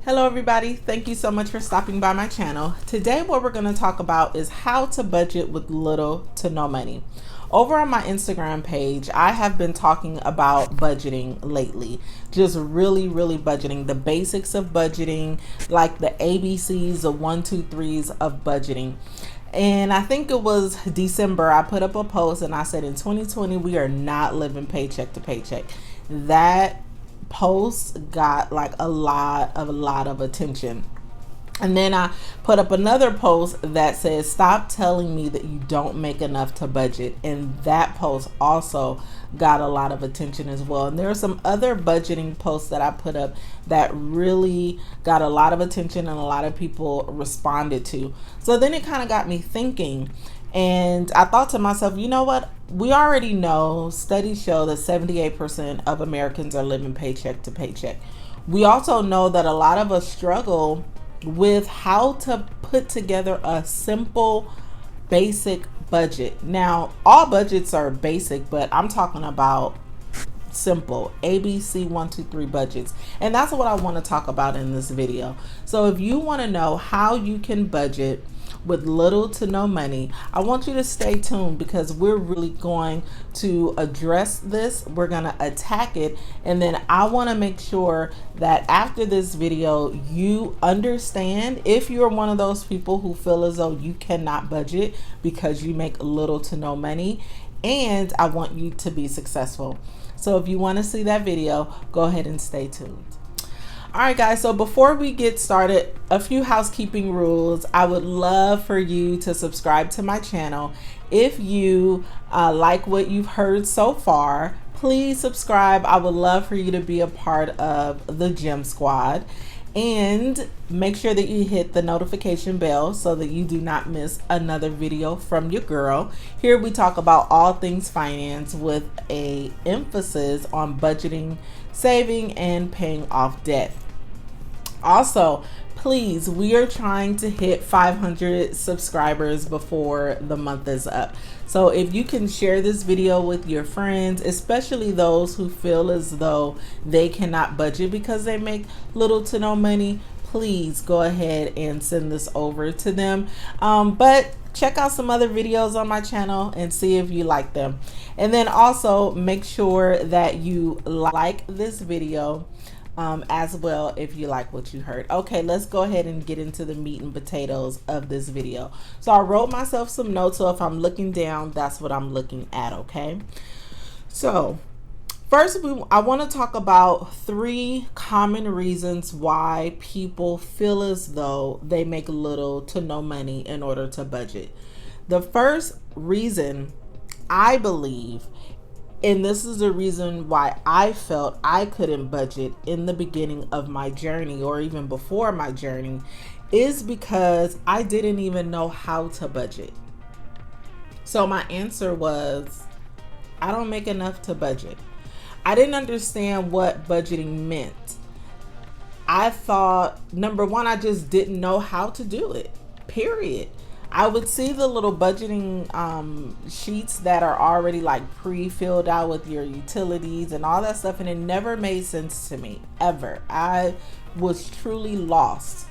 Hello everybody, thank you so much for stopping by my channel. Today what we're going to talk about is how to budget with little to no money. Over on my Instagram page, I have been talking about budgeting lately. Just really budgeting, the basics of budgeting, like the ABCs, the 1, 2, 3s of budgeting. And I think it was December, I put up a post and I said in 2020 we are not living paycheck to paycheck. That post got like a lot of attention. And then I put up another post that says, stop telling me that you don't make enough to budget. And that post also got a lot of attention as well. And there are some other budgeting posts that I put up that really got a lot of attention and a lot of people responded to. So then it kind of got me thinking. And I thought to myself, you know what? We already know, studies show that 78% of Americans are living paycheck to paycheck. We also know that a lot of us struggle with how to put together a simple, basic budget. Now, all budgets are basic, but I'm talking about simple ABC 1, 2, 3 budgets. And that's what I want to talk about in this video. So if you want to know how you can budget with little to no money, I want you to stay tuned because we're really going to address this. We're going to attack it. And then I want to make sure that after this video, you understand if you're one of those people who feel as though you cannot budget because you make little to no money. And I want you to be successful. So if you want to see that video, go ahead and stay tuned. All right, guys, so before we get started, a few housekeeping rules. I would love for you to subscribe to my channel. If you like what you've heard so far, please subscribe. I would love for you to be a part of the Gem Squad. And make sure that you hit the notification bell so that you do not miss another video from your girl. Here we talk about all things finance with an emphasis on budgeting, saving, and paying off debt. Also, please, we are trying to hit 500 subscribers before the month is up. So if you can share this video with your friends, especially those who feel as though they cannot budget because they make little to no money, please go ahead and send this over to them. But check out some other videos on my channel and see if you like them. And then also make sure that you like this video as well if you like what you heard. Okay, let's go ahead and get into the meat and potatoes of this video. So I wrote myself some notes, so if I'm looking down, that's what I'm looking at, okay? So first, I want to talk about 3 common reasons why people feel as though they make little to no money in order to budget. The first reason, I believe, and this is the reason why I felt I couldn't budget in the beginning of my journey or even before my journey, is because I didn't even know how to budget. So my answer was, I don't make enough to budget. I didn't understand what budgeting meant. I thought, number one, I just didn't know how to do it, period. I would see the little budgeting sheets that are already like pre-filled out with your utilities and all that stuff, and it never made sense to me, ever. I was truly lost.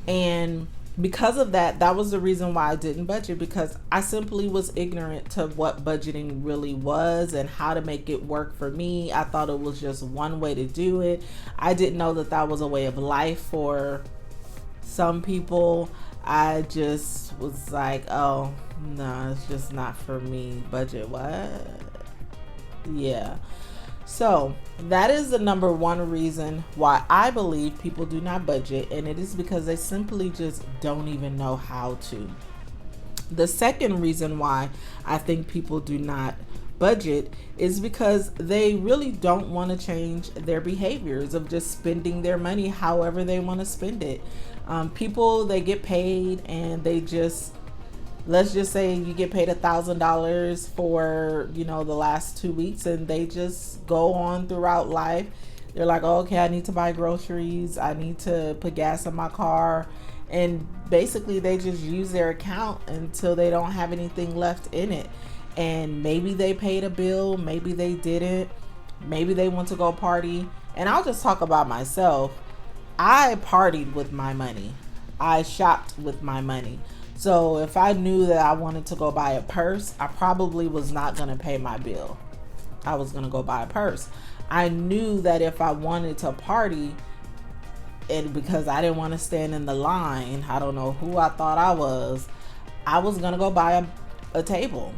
And because of that, that was the reason why I didn't budget, because I simply was ignorant to what budgeting really was and how to make it work for me. I thought it was just one way to do it. I didn't know that that was a way of life for some people. I just was like, oh, no, it's just not for me. Budget, what? Yeah. So that is the number one reason why I believe people do not budget, and it is because they simply just don't even know how to. The second reason why I think people do not budget is because they really don't want to change their behaviors of just spending their money however they want to spend it. People, they get paid and they just, let's just say you get paid $1,000 for, you know, the last 2 weeks, and they just go on throughout life. They're like, oh, okay, I need to buy groceries, I need to put gas in my car, and basically they just use their account until they don't have anything left in it. And maybe they paid a bill, maybe they didn't, maybe they want to go party. And I'll just talk about myself. I partied with my money. I shopped with my money. So if I knew that I wanted to go buy a purse, I probably was not going to pay my bill. I was going to go buy a purse. I knew that if I wanted to party, and because I didn't want to stand in the line, I don't know who I thought I was going to go buy a table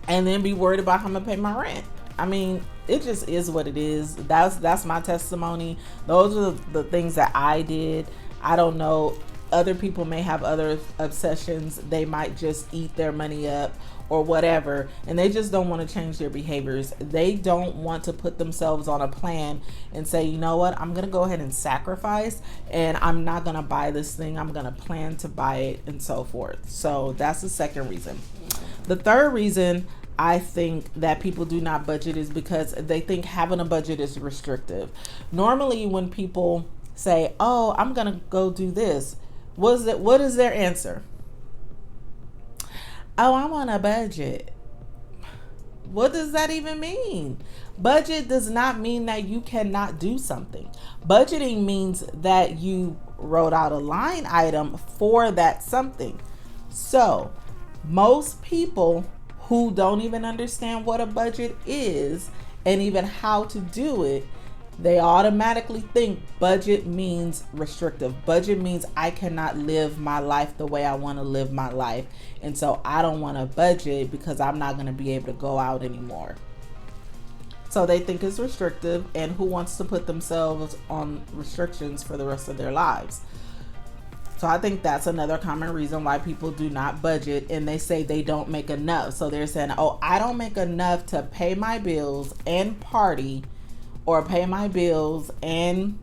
and then be worried about how I'm going to pay my rent. I mean, it just is what it is. That's my testimony. Those are the things that I did. I don't know. Other people may have other obsessions. They might just eat their money up or whatever, and they just don't want to change their behaviors. They don't want to put themselves on a plan and say, you know what, I'm going to go ahead and sacrifice, and I'm not going to buy this thing. I'm going to plan to buy it and so forth. So that's the second reason. The third reason I think that people do not budget is because they think having a budget is restrictive. Normally when people say, oh, I'm going to go do this, what is their answer? Oh, I want a budget. What does that even mean? Budget does not mean that you cannot do something. Budgeting means that you wrote out a line item for that something. So most people who don't even understand what a budget is and even how to do it, they automatically think budget means restrictive. Budget means I cannot live my life the way I want to live my life. And so I don't want to budget because I'm not going to be able to go out anymore. So they think it's restrictive, and who wants to put themselves on restrictions for the rest of their lives? So I think that's another common reason why people do not budget, and they say they don't make enough. So they're saying, oh, I don't make enough to pay my bills and party, or pay my bills and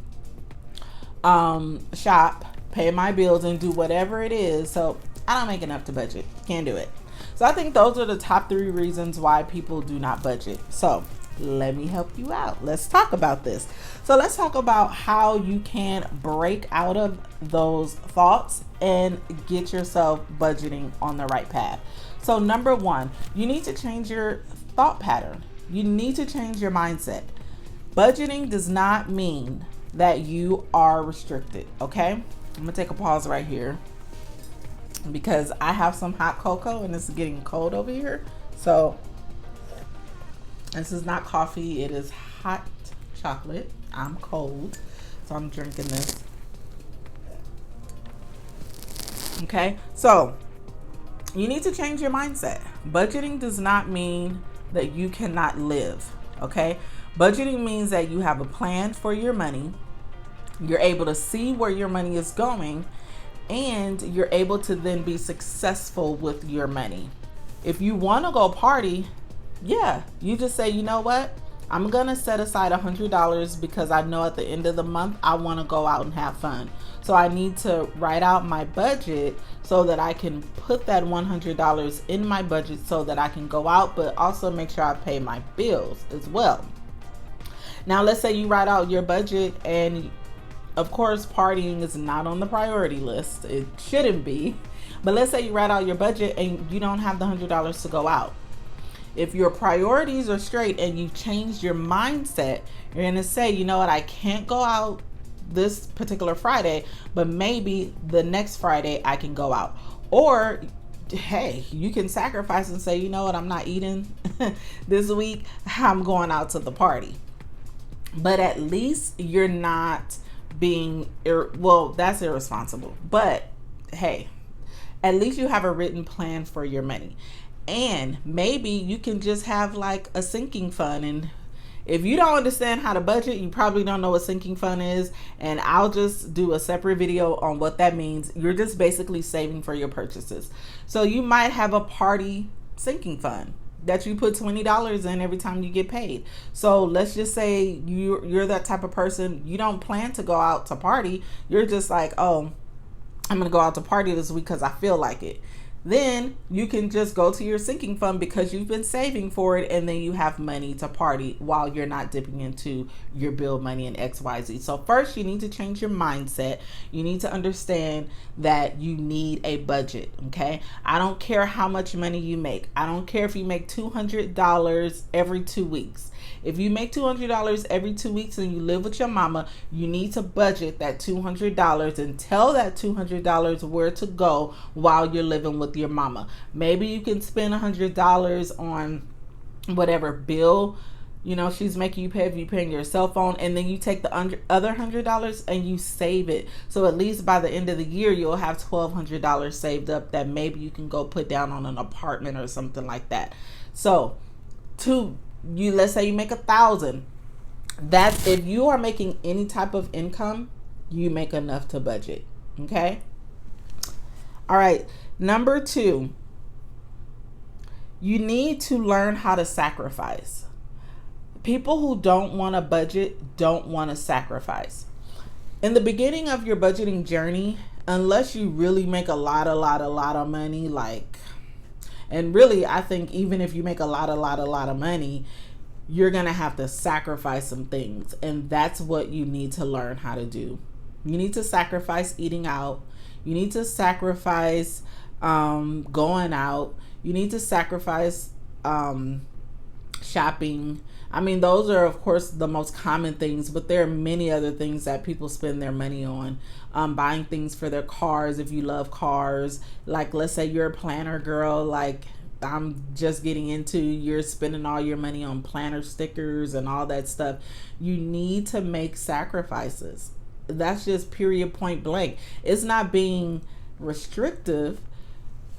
shop, pay my bills and do whatever it is. So I don't make enough to budget. Can't do it. So I think those are the top 3 reasons why people do not budget. So let me help you out. Let's talk about this. So let's talk about how you can break out of those thoughts and get yourself budgeting on the right path. So number 1, you need to change your thought pattern. You need to change your mindset. Budgeting does not mean that you are restricted, okay? I'm gonna take a pause right here because I have some hot cocoa and it's getting cold over here. So this is not coffee, it is hot chocolate. I'm cold, so I'm drinking this. Okay, so you need to change your mindset. Budgeting does not mean that you cannot live, okay? Budgeting means that you have a plan for your money, you're able to see where your money is going, and you're able to then be successful with your money. If you want to go party, yeah, you just say, you know what? I'm going to set aside $100 because I know at the end of the month, I want to go out and have fun. So I need to write out my budget so that I can put that $100 in my budget so that I can go out, but also make sure I pay my bills as well. Now, let's say you write out your budget, and of course, partying is not on the priority list. It shouldn't be. But let's say you write out your budget and you don't have the $100 to go out. If your priorities are straight and you've changed your mindset, you're going to say, you know what, I can't go out this particular Friday, but maybe the next Friday I can go out. Or, hey, you can sacrifice and say, you know what, I'm not eating this week. I'm going out to the party. But at least you're not being, well, that's irresponsible. But hey, at least you have a written plan for your money. And maybe you can just have like a sinking fund. And if you don't understand how to budget, you probably don't know what sinking fund is. And I'll just do a separate video on what that means. You're just basically saving for your purchases. So you might have a party sinking fund that you put $20 in every time you get paid. So let's just say you're that type of person. You don't plan to go out to party. You're just like, oh, I'm gonna go out to party this week because I feel like it. Then you can just go to your sinking fund because you've been saving for it, and then you have money to party while you're not dipping into your bill money and XYZ. So first, you need to change your mindset. You need to understand that you need a budget, okay? I don't care how much money you make. I don't care if you make $200 every 2 weeks. If you make $200 every 2 weeks and you live with your mama, you need to budget that $200 and tell that $200 where to go while you're living with your mama. Maybe you can spend $100 on whatever bill she's making you pay if you're paying your cell phone, and then you take the other $100 and you save it. So at least by the end of the year, you'll have $1,200 saved up that maybe you can go put down on an apartment or something like that. So let's say you make $1,000. That's if you are making any type of income, you make enough to budget. Okay. All right. Number 2, you need to learn how to sacrifice. People who don't want to budget don't want to sacrifice. In the beginning of your budgeting journey, unless you really make a lot of money, and really, I think even if you make a lot of money, you're going to have to sacrifice some things. And that's what you need to learn how to do. You need to sacrifice eating out. You need to sacrifice going out. You need to sacrifice shopping. I mean, those are, of course, the most common things, but there are many other things that people spend their money on. Buying things for their cars, if you love cars. Like, let's say you're a planner girl, like I'm just getting into, you're spending all your money on planner stickers and all that stuff. You need to make sacrifices. That's just period, point blank. It's not being restrictive.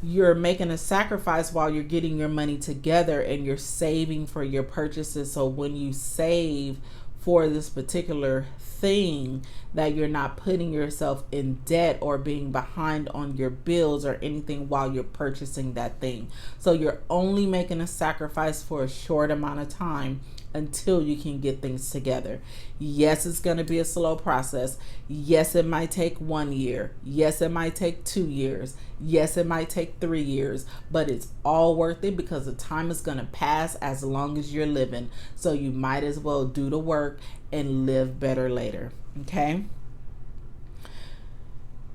You're making a sacrifice while you're getting your money together and you're saving for your purchases. So when you save for this particular thing, that you're not putting yourself in debt or being behind on your bills or anything while you're purchasing that thing. So you're only making a sacrifice for a short amount of time until you can get things together. Yes, it's going to be a slow process. Yes, it might take 1 year. Yes, it might take 2 years. Yes, it might take 3 years, but it's all worth it because the time is going to pass as long as you're living. So you might as well do the work and live better later. Okay.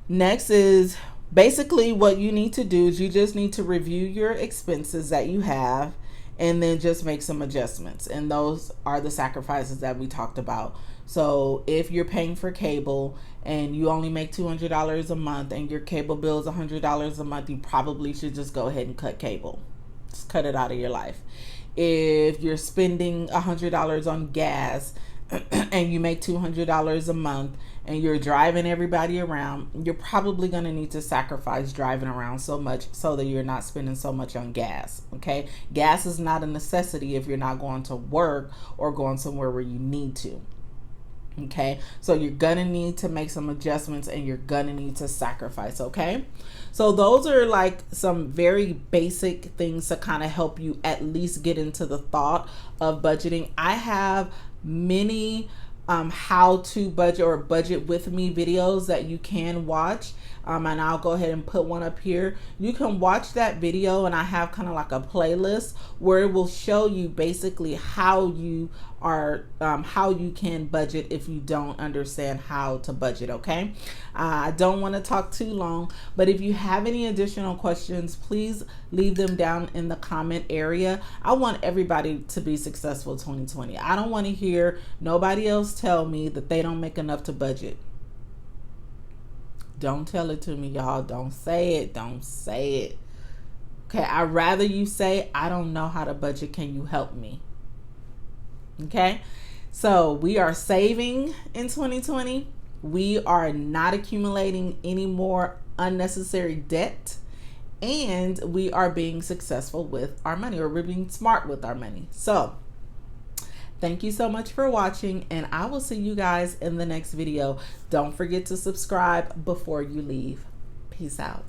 Next is basically what you need to do is you just need to review your expenses that you have and then just make some adjustments. And those are the sacrifices that we talked about. So if you're paying for cable and you only make $200 a month and your cable bill is $100 a month, you probably should just go ahead and cut cable. Just cut it out of your life. If you're spending $100 on gas and you make $200 a month and you're driving everybody around, you're probably going to need to sacrifice driving around so much so that you're not spending so much on gas. Okay. Gas is not a necessity if you're not going to work or going somewhere where you need to. Okay. So you're going to need to make some adjustments and you're going to need to sacrifice. Okay. So those are like some very basic things to kind of help you at least get into the thought of budgeting. I have many how to budget or budget with me videos that you can watch, and I'll go ahead and put one up here. You can watch that video and I have kind of like a playlist where it will show you basically how you can budget if you don't understand how to budget. Okay, I don't want to talk too long, but if you have any additional questions, please leave them down in the comment area. I want everybody to be successful 2020. I don't want to hear nobody else tell me that they don't make enough to budget. Don't tell it to me, y'all. Don't say it. Don't say it. Okay, I'd rather you say, I don't know how to budget. Can you help me? Okay, so we are saving in 2020. We are not accumulating any more unnecessary debt. And we are being successful with our money, or we're being smart with our money. So thank you so much for watching, and I will see you guys in the next video. Don't forget to subscribe before you leave. Peace out.